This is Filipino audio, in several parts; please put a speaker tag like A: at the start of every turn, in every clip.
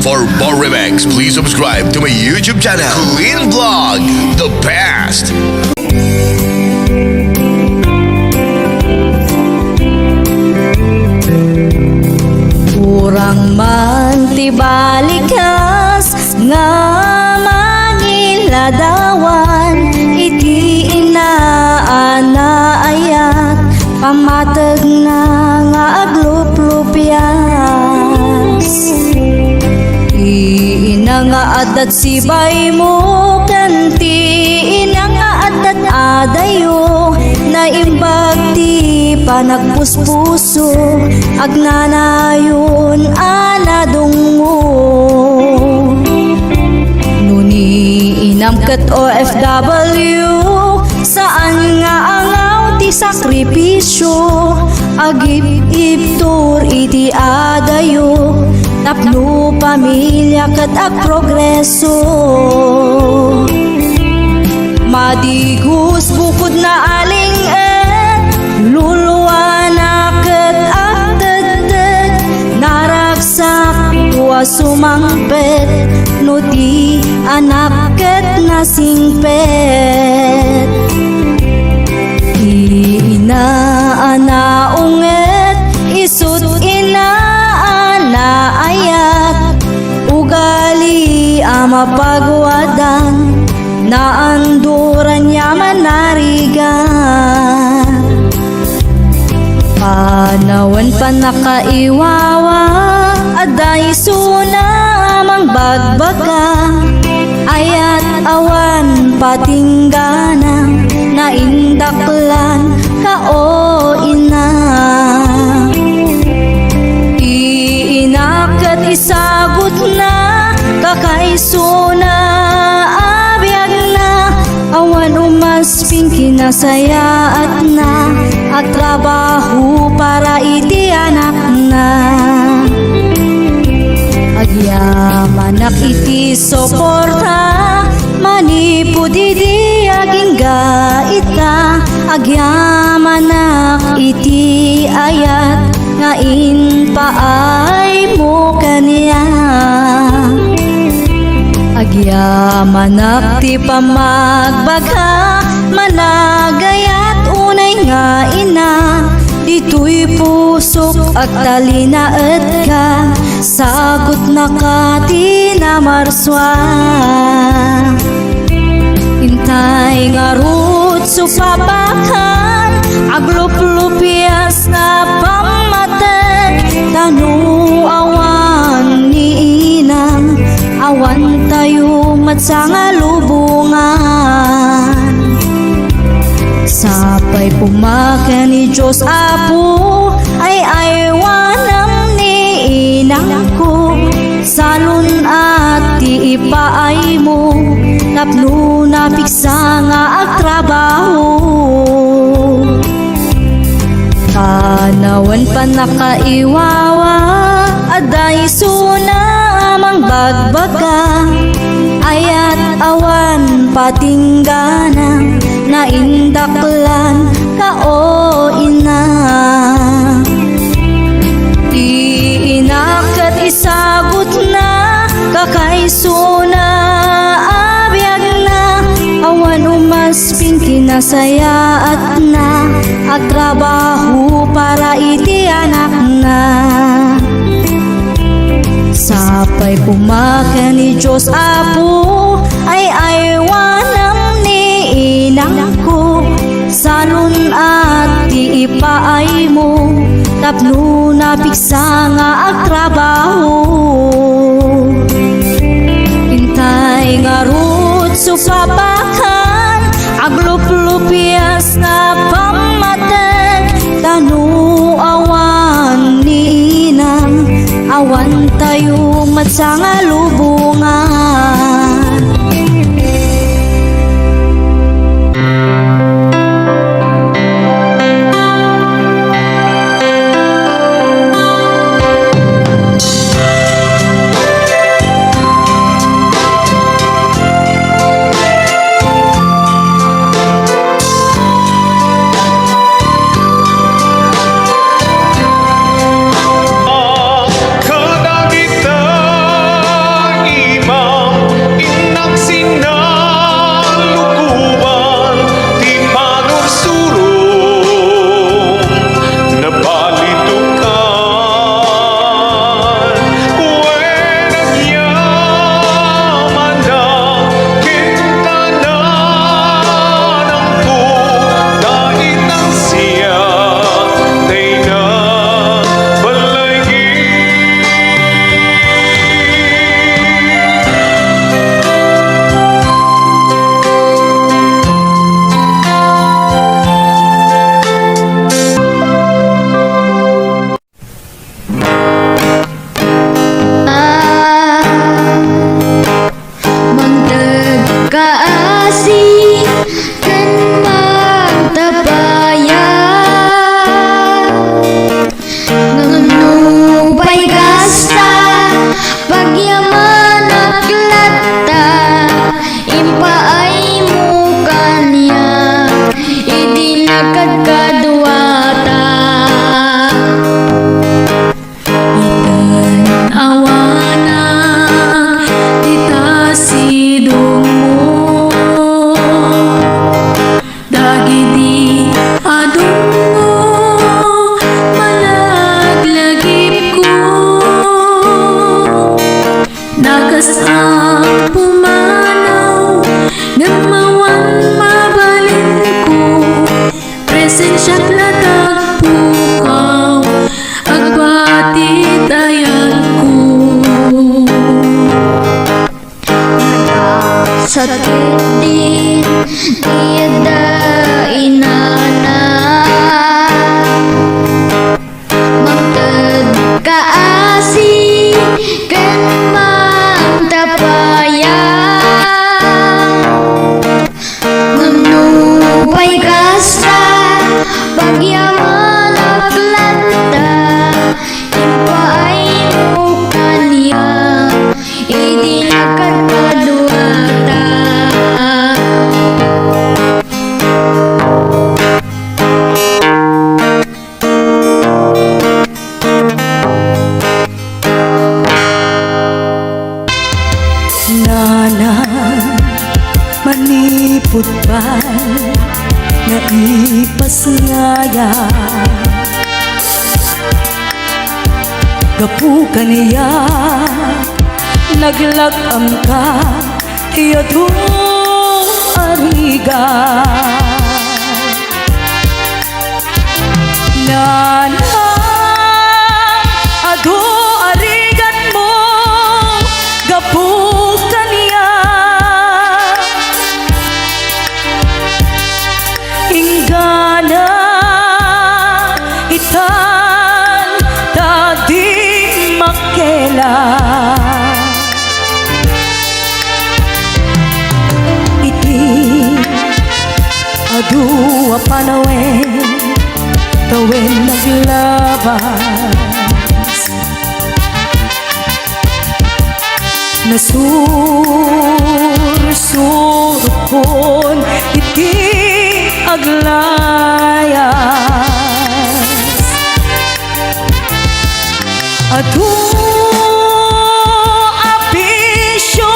A: For more remix, please subscribe to my YouTube channel, Clean Vlog, the best.
B: Kurang man tibalikas nga mangiladawan, iti inaanayat pamatag na nga aglup-lupyas. Ina nga adat sibay mo kanti, ina nga adat adayo na imbag ti panagpuspuso agnanayon anadungo. Nuni inamkat OFW saan nga angaw ti sakripisyo, agip-iptur iti adayo tapno pamilya kat ag progreso. Madigus bukod na aling luluwa na kat ag dagdag, naragsak tuwa sumangpet no ti anak kat nasingpet. Inaanaunget isut inaanaayat, ugali ama pagwadan naanduran niya manarigan. Panawan pa nakaiwawa aday sunamang bagbaga, ayat awan patinggana na indaklan ka o ina. Iinakat isagot na kakaisuna abiyag na, awan umasping kinasayaat na at trabaho para iti anak na. Agyamanak iti soporta manipudidi aging gaita, agyamanak iti ayat ngain paay mo kaniya. Agyamanak ti pamagbaga managayat unay nga ina, dito'y pusok at talinaet ka, sagot na ka ti namarswa. Intay nga rut supapakan, aglup-lupias na pamatag, tanu awan ni inang, awan tayo matsanga lubungan. Sapay pumakan ni Diyos Apo ay aywanam ni inang ko, salun at ti ipaay mo napno napiksa nga ag trabaho. Panawan pa nakaiwawa aday sunamang bagbaga, ayat awan patinggana na indaklan ka o ina. Iinakat isagot na kakaisuna abiyag na, awan umasping kinasayaat na at trabaho para iti anak na. Sapay pumakan ni Diyos Apo ay aywanam ni inang ko, salun at ti ipaay mo tapno napiksa nga ag trabaho. Intay nga rut supapakan, aglup-lupias na pamatag, tanu awan ni inang, awan tayo matsanga lubungan. putbal na ipasngaya gapu kaniya naglagam ka tiyado ariga nana ado arigan mo gapu kaniya ingana itan tadi makela iti adu apanawen tawen naglabas nasursupon iti aglayas adu abisyo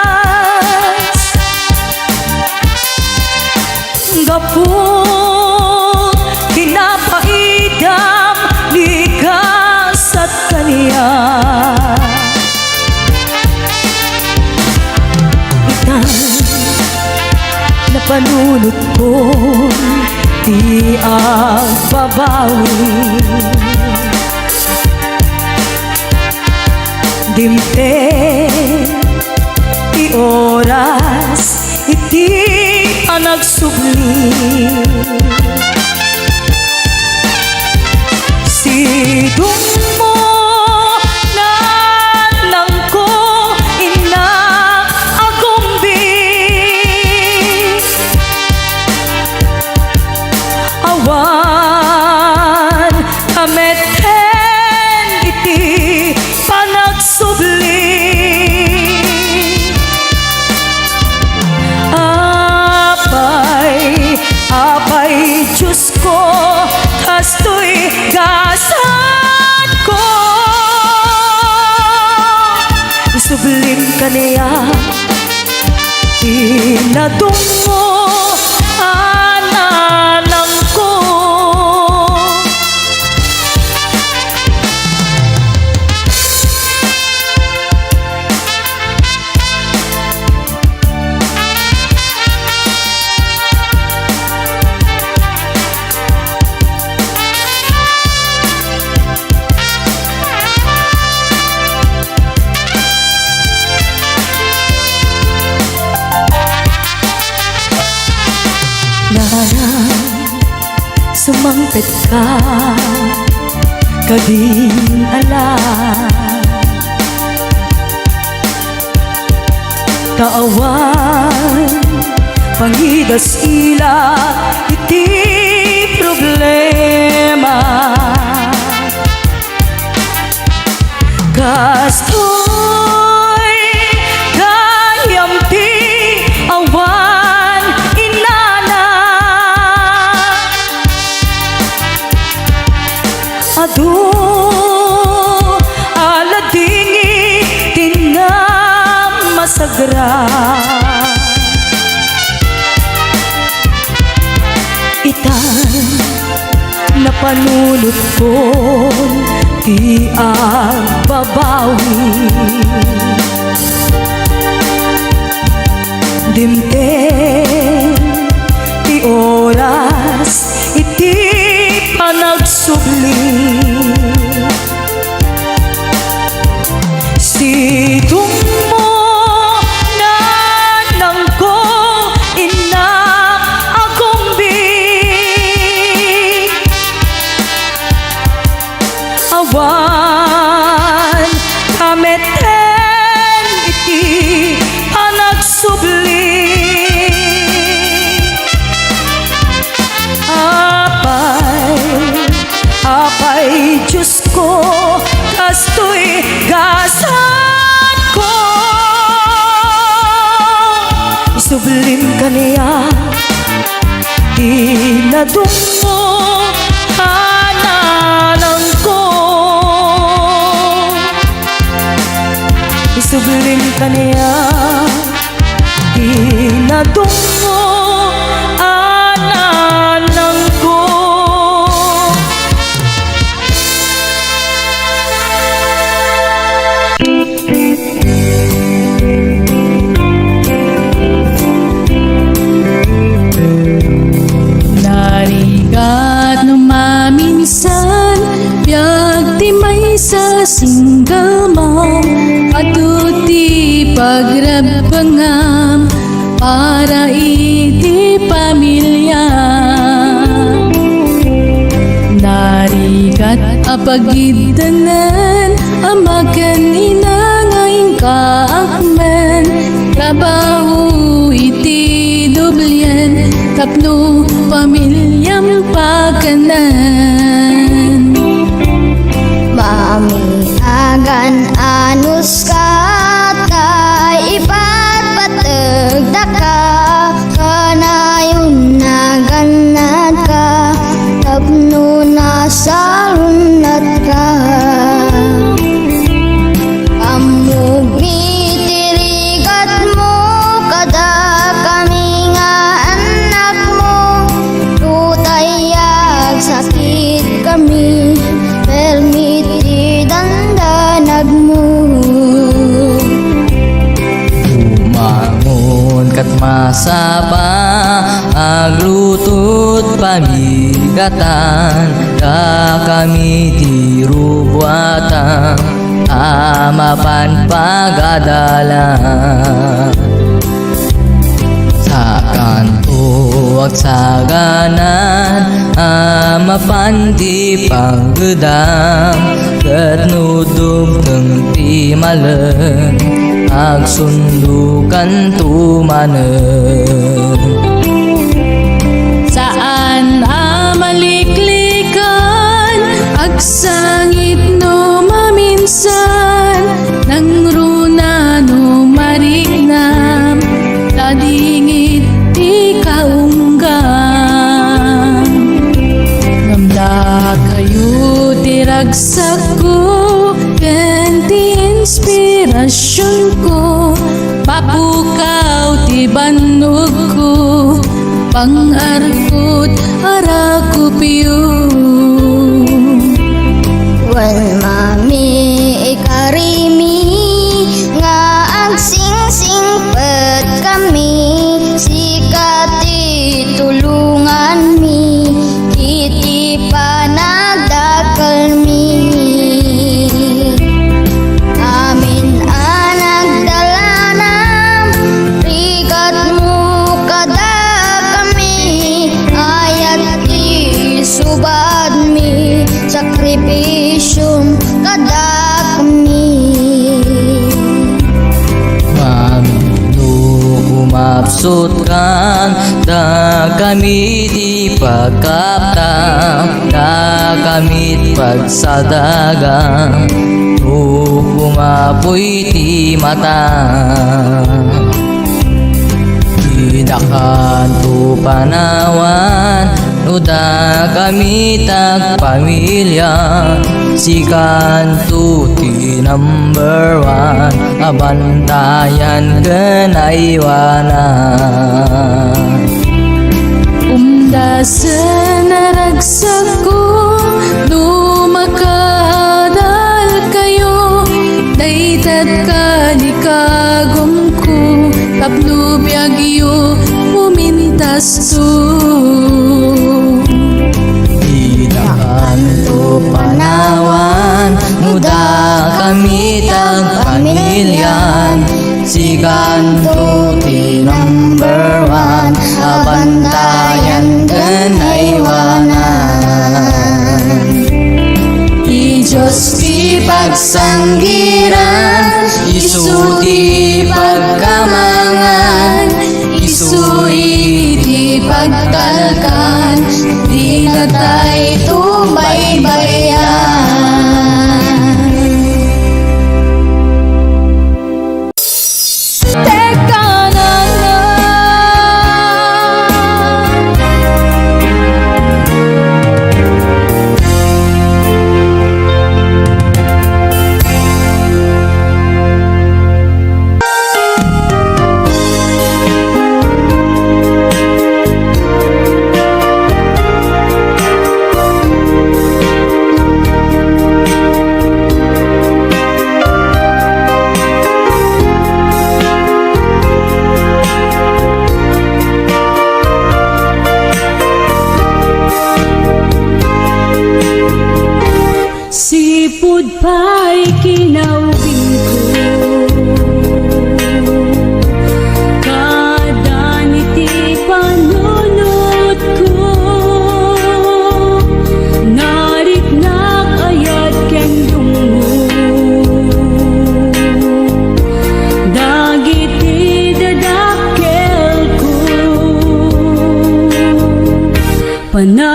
B: napadas gapu kinapaidam ligasat kaniya napanunot ko di agbabawi dimte di oras iti anagsubli sidong mo nanang ko ina awan kameten iti panagsubli apay Diyos ko kastoy gasat ko isublim ka niya tinadong mo ananang ko sumangpet ka kading alam kaawan pangidas ila iti problema kastoy gayam ti awan inana adu aladingi tinam masagra itan napanunot ko di agbabawi dimten di oras iti panagsubli sidong mo nanang ko ina agumbi awan kameten iti panagsubli apay Diyos ko kastoy gasat ko isublim ka niya tinadong mo hananang ko isublim ka niya nadungo ananang ko. Narigat no maminsan biag ti may sa single mom atuti pagrabangam para iti pamilya. Narigat apagidanan amakan inangayin kaakman trabaho iti dublyan tapno pamilyang pagkanan.
C: Mami agan anus ka tay ipat patagda ka kanayon naganad ka tapno nasalunat ka. Amog mitirigat mo kada kami nga anak mo tutayag sakit kami permiti dandanag mo.
D: Umangon kat masapa aglutot pamigatan da kami tirubuatan amapan pagadalan. Sa kanto at sa ganan amapan ti panggedam ket nudog ng ti malen agsundukan tumanen.
B: Saan amaliklikan agsangit no maminsan nang runa no marignam tadingit ti kaunggan. Namda kayo ti ragsak ko ken ti inspirasyon ko papukaw ti bannog ko pang-arkot arakupyo.
C: Wan mami ikarimi nga agsingsing pet kami sikati tulungan mi iti panagdakkel mi. Amin anagdalanam rigat mo kada kami ayat ti subad mi sakripisyum kada kami.
D: Mami no umapsot kan da kami di pagkaptam da kami pagsadagang no kumapoy ti mata. Inakan to panawan no da kami tagpamilya sikan to ti number one abantayan ganaywanan.
B: Umdasan naragsak ko lumakadal kayo daytat kalikagom ko tapno biagyo umintas to.
D: Inakan to panawan muda kami tagpamilyan sikan to ti number one abantayan ganaywanan.
B: I Diyos ti pagsanggiran isu ti pagkamangan isu iti pagtalkan di natay tubaybayan. Teka na nga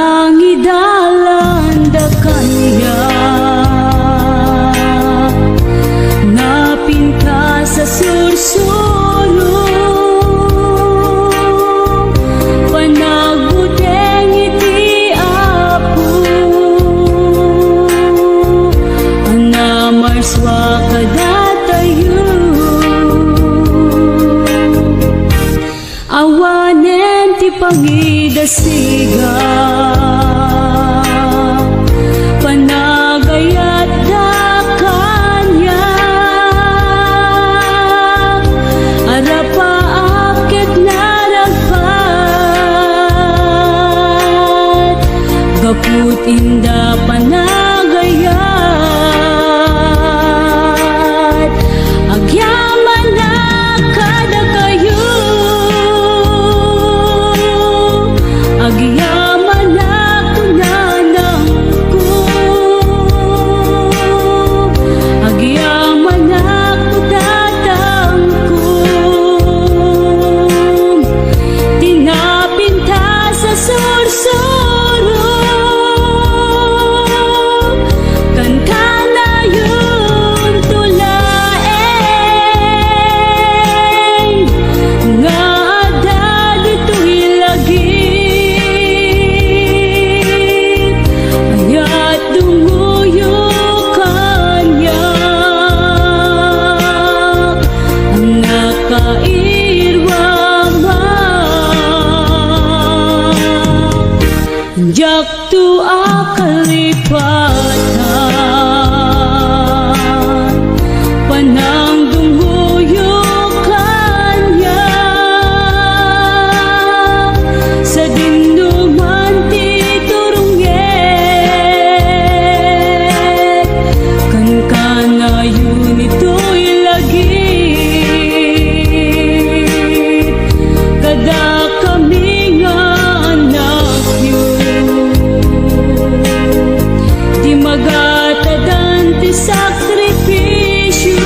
B: Nangidalan da kanya, napinta sa sursuro, panagbuteng iti apo, anamarswa kadatayo, awanen ti pangidasiga, panagayat da kanya, arapa akit naragpat, gaput inda panagayat, agyaman na kada kayo, agyaman na kunanang ko, agyaman na kudatang ko, tinapinta sa sursuro, kanta na yun tulaeng, nga ada dito'y lagit, aya't dumuyo kanya, ang nakairwama, jak tu akalipatan, panang dumuyo kanya, sa dinuman ti turungget, kan kanayon ito'y lagit, kada kami nga anak yun, di magatadan ti sakripisyo,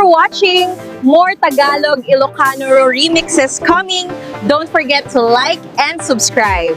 E: for watching. More Tagalog Ilocano remixes coming. Don't forget to like and subscribe.